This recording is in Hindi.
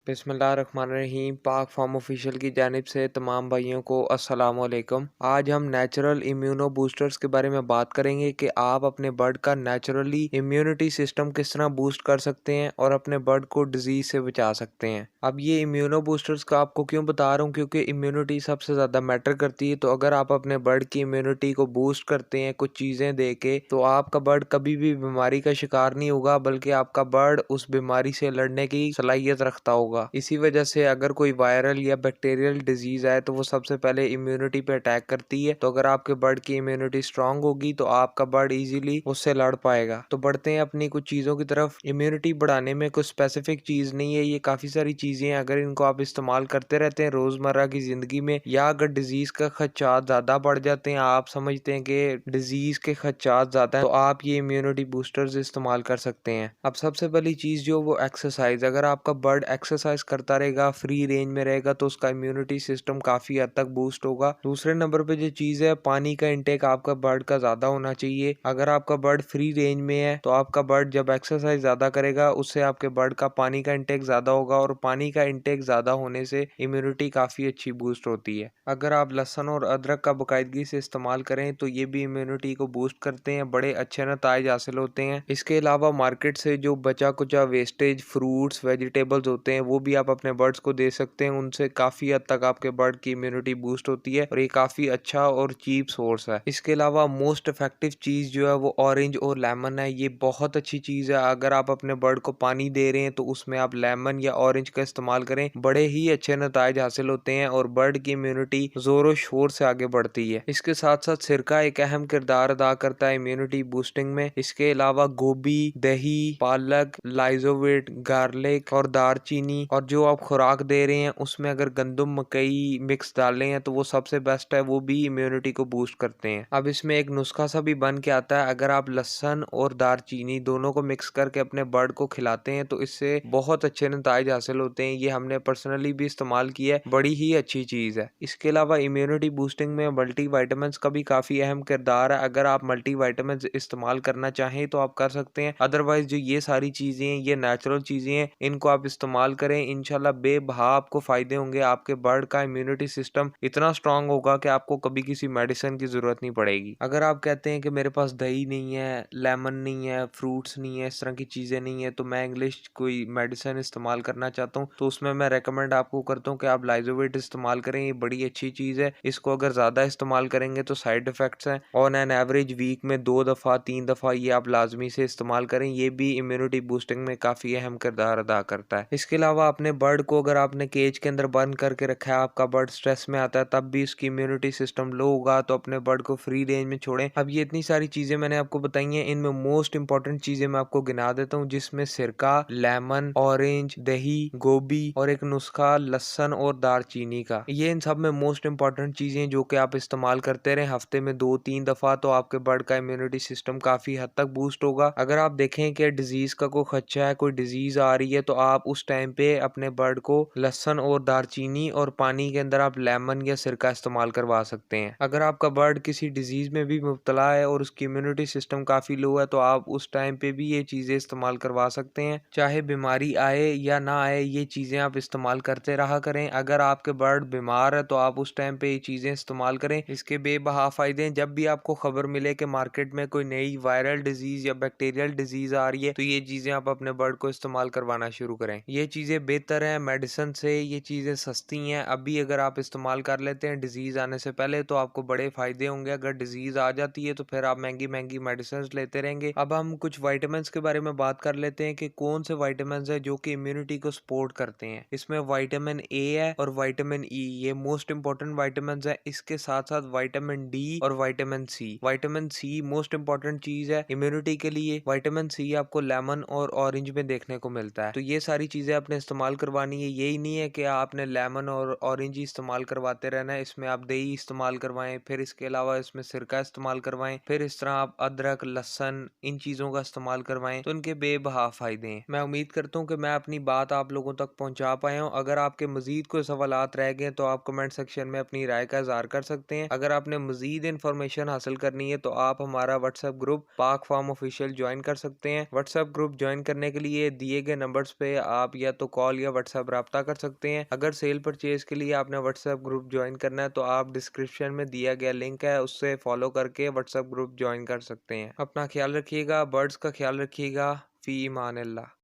बिस्मिल्लाहिर्रहमानिर्रहीम। पाक फार्म ऑफिशियल की जानिब से तमाम भाइयों को अस्सलाम वालेकुम। आज हम नेचुरल इम्यूनो बूस्टर्स के बारे में बात करेंगे कि आप अपने बर्ड का नेचुरली इम्यूनिटी सिस्टम किस तरह बूस्ट कर सकते हैं और अपने बर्ड को डिजीज से बचा सकते हैं। अब ये इम्यूनो बूस्टर्स का आपको क्यों बता रहा हूँ, क्योंकि इम्यूनिटी सबसे ज़्यादा मैटर करती है। तो अगर आप अपने बर्ड की इम्यूनिटी को बूस्ट करते हैं कुछ चीज़ें दे के, तो आपका बर्ड कभी भी बीमारी का शिकार नहीं होगा, बल्कि आपका बर्ड उस बीमारी से लड़ने की सलाहियत रखता होगा। इसी वजह से अगर कोई वायरल या बैक्टीरियल डिजीज आए तो वो सबसे पहले इम्यूनिटी पे अटैक करती है। तो अगर आपके बर्ड की इम्यूनिटी स्ट्रांग होगी तो आपका बर्ड इजीली उससे लड़ पाएगा। तो बढ़ते हैं अपनी कुछ चीज़ों की तरफ। इम्यूनिटी बढ़ाने में कुछ स्पेसिफिक चीज़ नहीं है, ये काफ़ी सारी चीज़ें हैं। अगर इनको आप इस्तेमाल करते रहते हैं रोज़मर्रा की ज़िंदगी में, या अगर डिजीज़ का खदशात ज़्यादा बढ़ जाते हैं, आप समझते हैं कि डिजीज़ के खदशात ज़्यादा हैं, तो आप ये इम्यूनिटी बूस्टर्स इस्तेमाल कर सकते हैं। अब सबसे पहली चीज़ जो वो एक्सरसाइज। अगर आपका बर्ड एक्सरसाइज करता रहेगा, फ्री रेंज में रहेगा, तो उसका इम्यूनिटी सिस्टम काफी हद तक बूस्ट होगा। दूसरे नंबर पे जो चीज है, पानी का इंटेक आपका बर्ड का ज्यादा होना चाहिए। अगर आपका बर्ड फ्री रेंज में है तो आपका बर्ड जब एक्सरसाइज ज्यादा करेगा, उससे आपके बर्ड का पानी का इंटेक ज्यादा होगा, और पानी का इंटेक ज्यादा होने से इम्यूनिटी काफी अच्छी बूस्ट होती है। अगर आप लहसुन और अदरक का बाकायदगी से इस्तेमाल करें तो ये भी इम्यूनिटी को बूस्ट करते हैं, बड़े अच्छे नताइज हासिल होते हैं। इसके अलावा मार्केट से जो बचा कुचा वेस्टेज फ्रूट्स वेजिटेबल्स होते हैं वो भी आप अपने बर्ड्स को दे सकते हैं। उनसे काफ़ी हद तक आपके बर्ड की इम्यूनिटी बूस्ट होती है, और ये काफ़ी अच्छा और चीप सोर्स है। इसके अलावा मोस्ट इफेक्टिव चीज़ जो है वो ऑरेंज और लेमन है। ये बहुत अच्छी चीज़ है। अगर आप अपने बर्ड को पानी दे रहे हैं तो उसमें आप लेमन या ऑरेंज का इस्तेमाल करें, बड़े ही अच्छे नताइज हासिल होते हैं और बर्ड की इम्यूनिटी जोरों शोर से आगे बढ़ती है। इसके साथ साथ सिरका एक अहम किरदार अदा करता है इम्यूनिटी बूस्टिंग में। इसके अलावा गोभी, दही, पालक, लाइजोविट, गार्लिक और दारचीनी, और जो आप खुराक दे रहे हैं उसमें अगर गंदम मकई मिक्स डाले हैं तो वो सबसे बेस्ट है, वो भी इम्यूनिटी को बूस्ट करते हैं। अब इसमें एक नुस्खा सा भी बन के आता है। अगर आप लहसुन और दारचीनी दोनों को मिक्स करके अपने बर्ड को खिलाते हैं तो इससे बहुत अच्छे नताइज हासिल होते हैं। ये हमने पर्सनली भी इस्तेमाल किया है, बड़ी ही अच्छी चीज़ है। इसके अलावा इम्यूनिटी बूस्टिंग में मल्टी वाइटामिन्स का भी काफ़ी अहम किरदार है। अगर आप मल्टी वाइटामिन्स इस्तेमाल करना चाहें तो आप कर सकते हैं, अदरवाइज जो ये सारी चीज़ें हैं ये नेचुरल चीज़ें हैं, इनको आप इस्तेमाल करें, इंशाल्लाह बेबहा आपको फायदे होंगे। आपके बर्ड का इम्यूनिटी सिस्टम इतना स्ट्रांग होगा कि आपको कभी किसी मेडिसिन की जरूरत नहीं पड़ेगी। अगर आप कहते हैं कि मेरे पास दही नहीं है, लेमन नहीं है, फ्रूट्स नहीं है, इस तरह की चीज़ें नहीं है, तो मैं इंग्लिश कोई मेडिसिन इस्तेमाल करना चाहता हूँ, तो उसमें मैं रेकमेंड आपको करता हूँ कि आप लाइजोविट इस्तेमाल करें। ये बड़ी अच्छी चीज़ है। इसको अगर ज़्यादा इस्तेमाल करेंगे तो साइड इफेक्ट्स हैं। ऑन एन एवरेज वीक में 2 दफ़ा 3 दफ़ा ये आप लाजमी से इस्तेमाल करें। ये भी इम्यूनिटी बूस्टिंग में काफ़ी अहम किरदार अदा करता है। इसके अलावा अपने बर्ड को अगर आपने केज के अंदर बंद करके रखा है, आपका बर्ड स्ट्रेस में आता है, तब भी उसकी इम्यूनिटी सिस्टम लो होगा, तो अपने बर्ड को फ्री रेंज में छोड़ें। अब ये इतनी सारी चीज़ें मैंने आपको बताई हैं, इनमें मोस्ट इंपॉर्टेंट चीज़ें मैं आपको गिना देता हूँ, जिसमें सिरका, लेमन, ऑरेंज, दही, गोभी और एक नुस्खा लहसुन और दारचीनी का। ये इन सब में मोस्ट इंपॉर्टेंट चीज़ें जो कि आप इस्तेमाल करते रहें हफ्ते में 2-3 दफ़ा, तो आपके बर्ड का इम्यूनिटी सिस्टम काफ़ी हद तक बूस्ट होगा। अगर आप देखें कि डिजीज़ का कोई खदशा है, कोई डिजीज़ आ रही है, तो आप उस टाइम पे अपने बर्ड को लहसुन और दारचीनी और पानी के अंदर आप लेमन या सिरका इस्तेमाल करवा सकते हैं। अगर आपका बर्ड किसी डिजीज़ में भी मुब्तला है और उसकी इम्यूनिटी सिस्टम काफ़ी लो है, तो आप उस टाइम पे भी ये चीज़ें इस्तेमाल करवा सकते हैं। चाहे बीमारी आए या ना आए, ये चीज़ें आप इस्तेमाल करते रहा करें। अगर आपके बर्ड बीमार है तो आप उस टाइम पे ये चीज़ें इस्तेमाल करें। इसके बेबहा फ़ायदे हैं। जब भी आपको खबर मिले कि मार्केट में कोई नई वायरल डिजीज़ या बैक्टीरियल डिजीज़ आ रही है, तो ये चीज़ें आप अपने बर्ड को इस्तेमाल करवाना शुरू करें। ये चीज़ें बेहतर हैं मेडिसिन से, ये चीज़ें सस्ती हैं। अभी अगर आप इस्तेमाल कर लेते हैं डिजीज़ आने से पहले, तो आपको बड़े फ़ायदे होंगे। अगर डिजीज़ आ जाती है तो फिर आप महंगी महंगी मेडिसिन लेते रहेंगे। अब हम कुछ वाइटामिन के बारे में बात कर लेते हैं कि कौन से वाइटामिन है जो कि इम्यूनिटी को सपोर्ट करते हैं। इसमें विटामिन ए है और विटामिन ई, ये मोस्ट इंपॉर्टेंट वाइटामिन है। इसके साथ साथ विटामिन डी और vitamin C. Vitamin C most important चीज है इम्यूनिटी के लिए। विटामिन सी आपको लेमन और ऑरेंज में देखने को मिलता है। तो ये सारी चीजें आपने इस्तेमाल करवानी है। यही नहीं है कि आपने लेमन और ऑरेंज ही इस्तेमाल करवाते रहना है। इसमें आप दही इस्तेमाल करवाएं, फिर इसके अलावा इसमें सिरका इस्तेमाल करवाएं, फिर इस तरह आप अदरक, लहसुन, इन चीजों का इस्तेमाल करवाएं, तो इनके बेबहा फायदे हैं। मैं उम्मीद करता हूँ कि मैं अपनी बात आप लोगों तक पहुंचा पाया हूँ। अगर आपके मजीद कोई सवालात रह गए तो आप कमेंट सेक्शन में अपनी राय का इजहार कर सकते हैं। अगर आपने मजीद इन्फॉर्मेशन हासिल करनी है तो आप हमारा व्हाट्सएप ग्रुप पाक फार्म ऑफिशियल ज्वाइन कर सकते हैं। व्हाट्सएप ग्रुप ज्वाइन करने के लिए दिए गए नंबर्स पे आप या तो कॉल या व्हाट्सएप रब्ता कर सकते हैं। अगर सेल परचेज के लिए आपने व्हाट्सएप ग्रुप ज्वाइन करना है तो आप डिस्क्रिप्शन में दिया गया लिंक है उससे फॉलो करके व्हाट्सएप ग्रुप ज्वाइन कर सकते हैं। अपना ख्याल रखिएगा, बर्ड्स का ख्याल रखिएगा। फी ईमान अल्लाह।